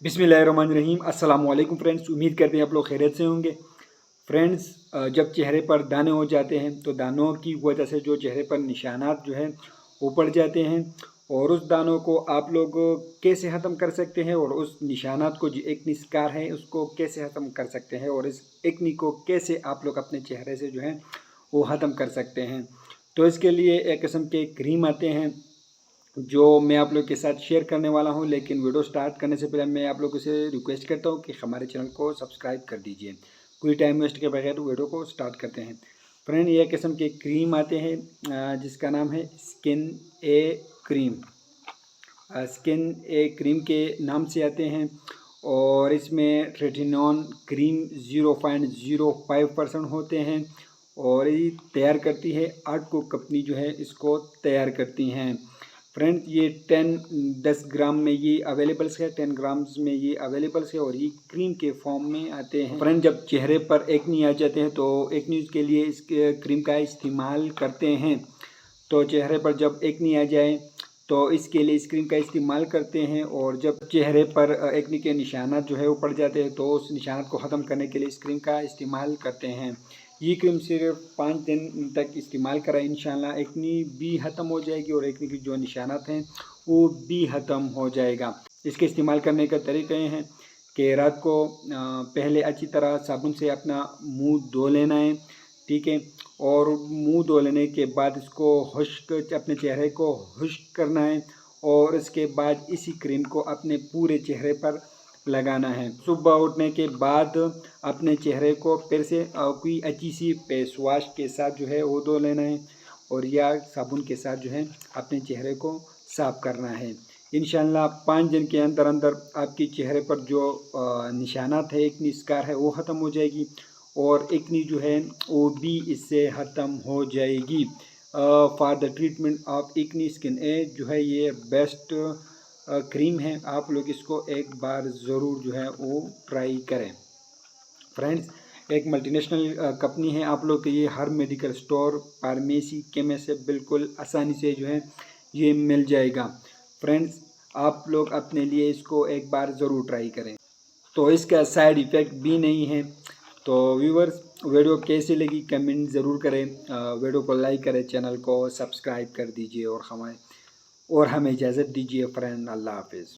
बिस्मिल्लाहिर्रहमानिर्रहीम। अस्सलाम वालेकुम फ्रेंड्स, उम्मीद करते हैं आप लोग खैरियत से होंगे। फ्रेंड्स, जब चेहरे पर दाने हो जाते हैं तो दानों की वजह से जो चेहरे पर निशानात जो हैं वो पड़ जाते हैं और उस दानों को आप लोग कैसे ख़त्म कर सकते हैं और उस निशानात को जो एक्नी स्कार है उसको कैसे ख़त्म कर सकते हैं और इस एक्नी को कैसे आप लोग अपने चेहरे से जो है वो ख़त्म कर सकते हैं। तो इसके लिए एक किस्म के क्रीम आते हैं जो मैं आप लोग के साथ शेयर करने वाला हूं, लेकिन वीडियो स्टार्ट करने से पहले मैं आप लोगों से रिक्वेस्ट करता हूं कि हमारे चैनल को सब्सक्राइब कर दीजिए। कोई टाइम वेस्ट के बगैर वीडियो को स्टार्ट करते हैं। फ्रेंड, ये किस्म के क्रीम आते हैं जिसका नाम है स्किन ए क्रीम। स्किन ए क्रीम के नाम से आते हैं और इसमें रेटिनॉन क्रीम 0.05% होते हैं और ये तैयार करती है आर्टको कंपनी जो है इसको तैयार करती हैं। फ्रेंड्स, ये 10 ग्राम में ये अवेलेबल्स है, 10 ग्राम्स में ये अवेलेबल्स है और ये क्रीम के फॉर्म में आते हैं। फ्रेंड, जब चेहरे पर एक्नी आ जाते हैं तो एक्नी के लिए इस क्रीम का इस्तेमाल करते हैं। तो चेहरे पर जब एक्नी आ जाए तो इसके लिए इस क्रीम का इस्तेमाल करते हैं और जब चेहरे पर एक्नी के निशानात जो है वो पड़ जाते हैं तो उस निशानात को ख़त्म करने के लिए इस क्रीम का इस्तेमाल करते हैं। ये क्रीम सिर्फ 5 दिन तक इस्तेमाल करें, इंशाल्लाह एक्नी भी ख़त्म हो जाएगी और एक्नी की जो निशानात हैं वो भी ख़त्म हो जाएगा। इसके इस्तेमाल करने का तरीका ये है कि रात को पहले अच्छी तरह साबुन से अपना मुंह धो लेना है, ठीक है। और मुंह धो लेने के बाद इसको खुश्क अपने चेहरे को खुश्क करना है और इसके बाद इसी क्रीम को अपने पूरे चेहरे पर लगाना है। सुबह उठने के बाद अपने चेहरे को फिर से कोई अच्छी सी फेस वाश के साथ जो है वो धो लेना है और या साबुन के साथ जो है अपने चेहरे को साफ करना है। इंशाल्लाह 5 दिन के अंदर अंदर आपके चेहरे पर जो निशानात है, एक्नी स्कार है, वो ख़त्म हो जाएगी और एक्नी जो है वो भी इससे ख़त्म हो जाएगी। For the treatment of acne skin ए जो है ये बेस्ट क्रीम है। आप लोग इसको एक बार ज़रूर जो है वो ट्राई करें। फ्रेंड्स, एक मल्टीनेशनल कंपनी है, आप लोग के ये हर मेडिकल स्टोर, फार्मेसी, केमिस्ट से बिल्कुल आसानी से जो है ये मिल जाएगा। फ्रेंड्स, आप लोग अपने लिए इसको एक बार ज़रूर ट्राई करें। तो इसका साइड इफ़ेक्ट भी नहीं है। तो व्यूवर्स, वीडियो कैसी लगी कमेंट ज़रूर करें, वीडियो को लाइक करें, चैनल को सब्सक्राइब कर दीजिए और हमें इजाज़त दीजिए फ्रेंड। अल्लाह हाफिज़।